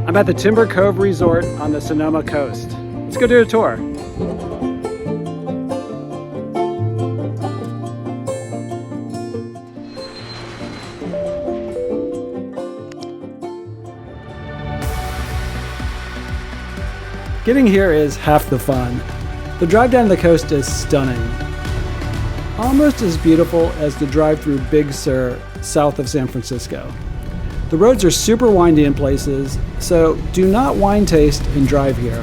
I'm at the Timber Cove Resort on the Sonoma coast. Let's go do a tour. Getting here is half the fun. The drive down the coast is stunning. Almost as beautiful as the drive through Big Sur south of San Francisco. The roads are super windy in places, so do not wine taste and drive here.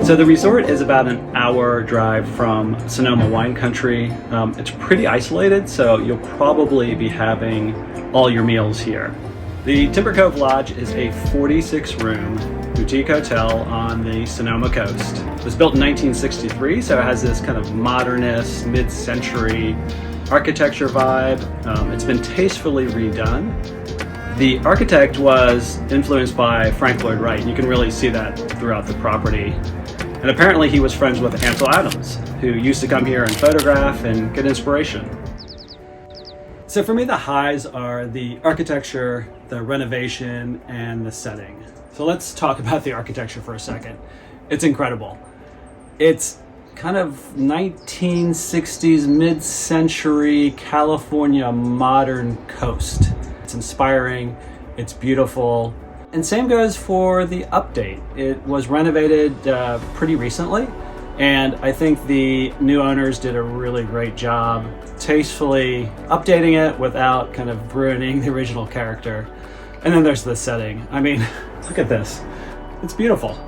So the resort is about an hour drive from Sonoma wine country. It's pretty isolated, so you'll probably be having all your meals here. The Timber Cove Lodge is a 46-room boutique hotel on the Sonoma coast. It was built in 1963, so it has this kind of modernist, mid-century architecture vibe. It's been tastefully redone. The architect was influenced by Frank Lloyd Wright. You can really see that throughout the property. And apparently he was friends with Ansel Adams, who used to come here and photograph and get inspiration. So for me, the highs are the architecture, the renovation, and the setting. So let's talk about the architecture for a second. It's incredible. It's kind of 1960s, mid-century California modern coast. It's inspiring, it's beautiful. And same goes for the update. It was renovated pretty recently, and I think the new owners did a really great job tastefully updating it without kind of ruining the original character. And then there's the setting. I mean, look at this. It's beautiful.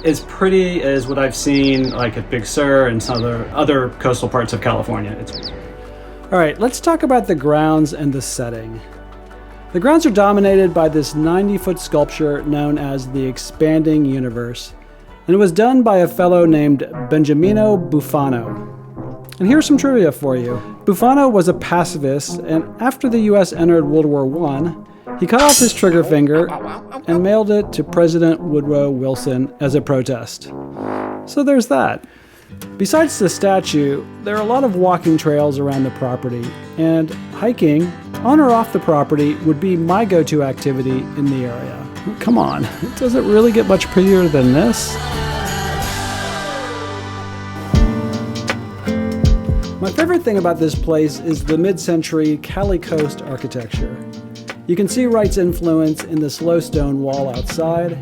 As pretty as what I've seen like at Big Sur and some other coastal parts of California. All right, let's talk about the grounds and the setting. The grounds are dominated by this 90-foot sculpture known as the Expanding Universe, and it was done by a fellow named Benjamino Bufano. And here's some trivia for you. Bufano was a pacifist, and after the US entered World War I, he cut off his trigger finger and mailed it to President Woodrow Wilson as a protest. So there's that. Besides the statue, there are a lot of walking trails around the property, and hiking on or off the property would be my go-to activity in the area. Come on, does it really get much prettier than this? My favorite thing about this place is the mid-century Cali Coast architecture. You can see Wright's influence in this low stone wall outside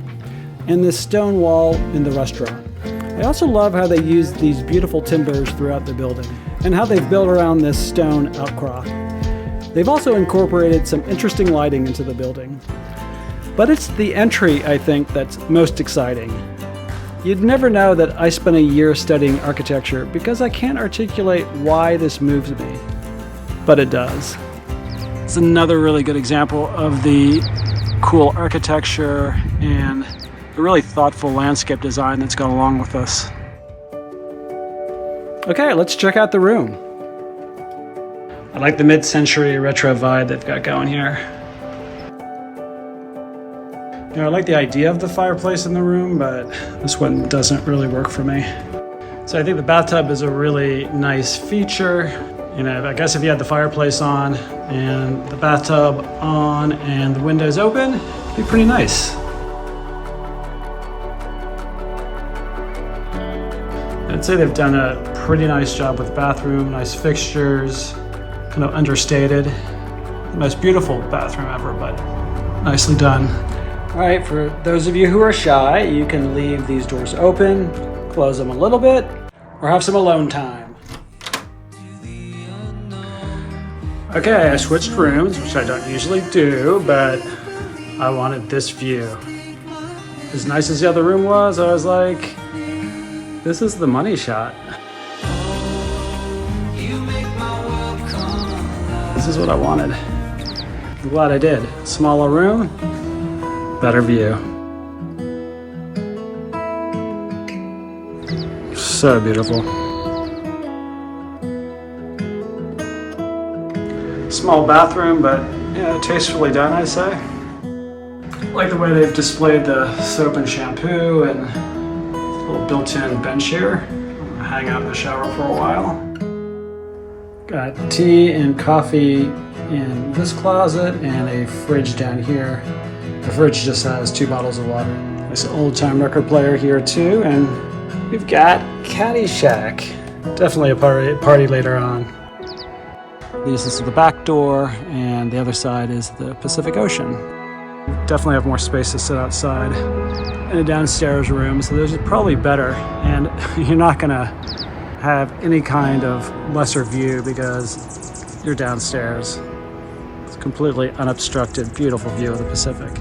and this stone wall in the restaurant. I also love how they use these beautiful timbers throughout the building and how they've built around this stone outcrop. They've also incorporated some interesting lighting into the building. But it's the entry, I think, that's most exciting. You'd never know that I spent a year studying architecture because I can't articulate why this moves me. But it does. It's another really good example of the cool architecture and the really thoughtful landscape design that's gone along with this. Okay, let's check out the room. I like the mid-century retro vibe they've got going here. You know, I like the idea of the fireplace in the room, but this one doesn't really work for me. So I think the bathtub is a really nice feature. You know, I guess if you had the fireplace on and the bathtub on and the windows open, it'd be pretty nice. I'd say they've done a pretty nice job with the bathroom, nice fixtures, kind of understated. The most beautiful bathroom ever, but nicely done. All right, for those of you who are shy, you can leave these doors open, close them a little bit, or have some alone time. Okay, I switched rooms, which I don't usually do, but I wanted this view. As nice as the other room was, I was like, this is the money shot. This is what I wanted. I'm glad I did. Smaller room, better view. So beautiful. Small bathroom, but yeah, tastefully done, I'd say. I like the way they've displayed the soap and shampoo and little built-in bench here. I'm gonna hang out in the shower for a while. Got tea and coffee in this closet and a fridge down here. The fridge just has 2 bottles of water. Nice old-time record player here too, and we've got Caddyshack. Definitely a party later on. This is the back door, and the other side is the Pacific Ocean. Definitely have more space to sit outside in a downstairs room, so those are probably better. And you're not gonna have any kind of lesser view because you're downstairs. It's a completely unobstructed, beautiful view of the Pacific.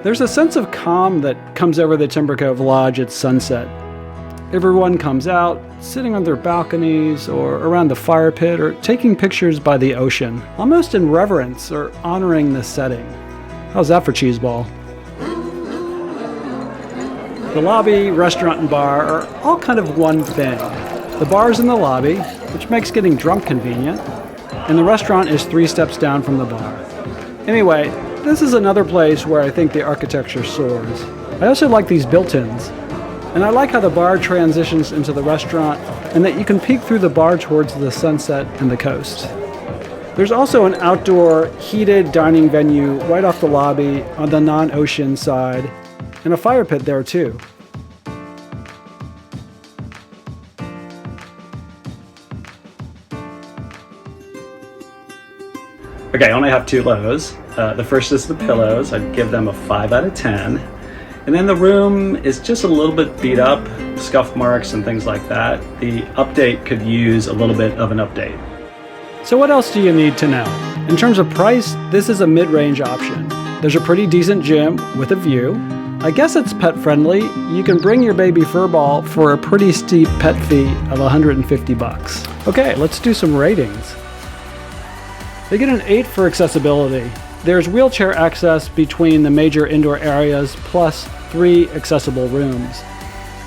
There's a sense of calm that comes over the Timber Cove Lodge at sunset. Everyone comes out, sitting on their balconies or around the fire pit or taking pictures by the ocean, almost in reverence or honoring the setting. How's that for cheeseball? The lobby, restaurant, and bar are all kind of one thing. The bar's in the lobby, which makes getting drunk convenient, and the restaurant is 3 steps down from the bar. Anyway, this is another place where I think the architecture soars. I also like these built-ins. And I like how the bar transitions into the restaurant and that you can peek through the bar towards the sunset and the coast. There's also an outdoor heated dining venue right off the lobby on the non-ocean side, and a fire pit there too. Okay, I only have 2 lows. The first is the pillows. I'd give them a 5 out of 10. And then the room is just a little bit beat up, scuff marks and things like that. The update could use a little bit of an update. So what else do you need to know? In terms of price, this is a mid-range option. There's a pretty decent gym with a view. I guess it's pet friendly. You can bring your baby furball for a pretty steep pet fee of $150. Okay, let's do some ratings. They get an 8 for accessibility. There's wheelchair access between the major indoor areas, plus 3 accessible rooms.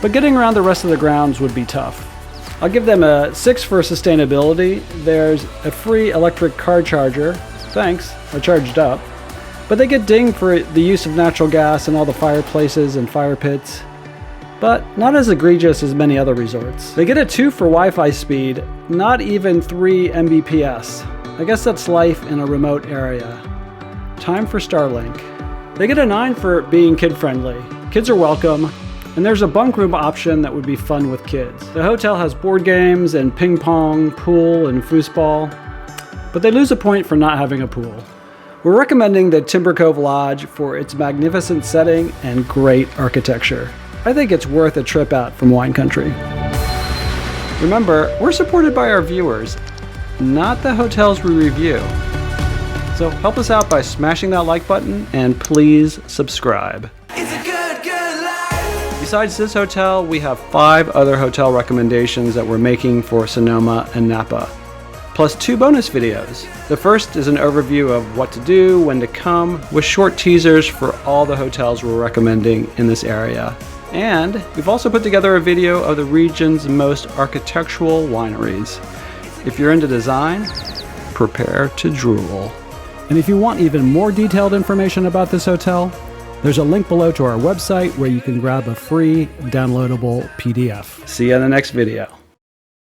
But getting around the rest of the grounds would be tough. I'll give them a 6 for sustainability. There's a free electric car charger. Thanks, I charged up. But they get dinged for the use of natural gas and all the fireplaces and fire pits. But not as egregious as many other resorts. They get a 2 for Wi-Fi speed, not even 3 Mbps. I guess that's life in a remote area. Time for Starlink. They get a 9 for being kid-friendly. Kids are welcome, and there's a bunk room option that would be fun with kids. The hotel has board games and ping pong, pool, and foosball, but they lose a point for not having a pool. We're recommending the Timber Cove Lodge for its magnificent setting and great architecture. I think it's worth a trip out from wine country. Remember, we're supported by our viewers, not the hotels we review. So help us out by smashing that like button and please subscribe. Besides this hotel, we have 5 other hotel recommendations that we're making for Sonoma and Napa, plus 2 bonus videos. The first is an overview of what to do, when to come, with short teasers for all the hotels we're recommending in this area. And we've also put together a video of the region's most architectural wineries. If you're into design, prepare to drool. And if you want even more detailed information about this hotel, there's a link below to our website where you can grab a free downloadable PDF. See you in the next video.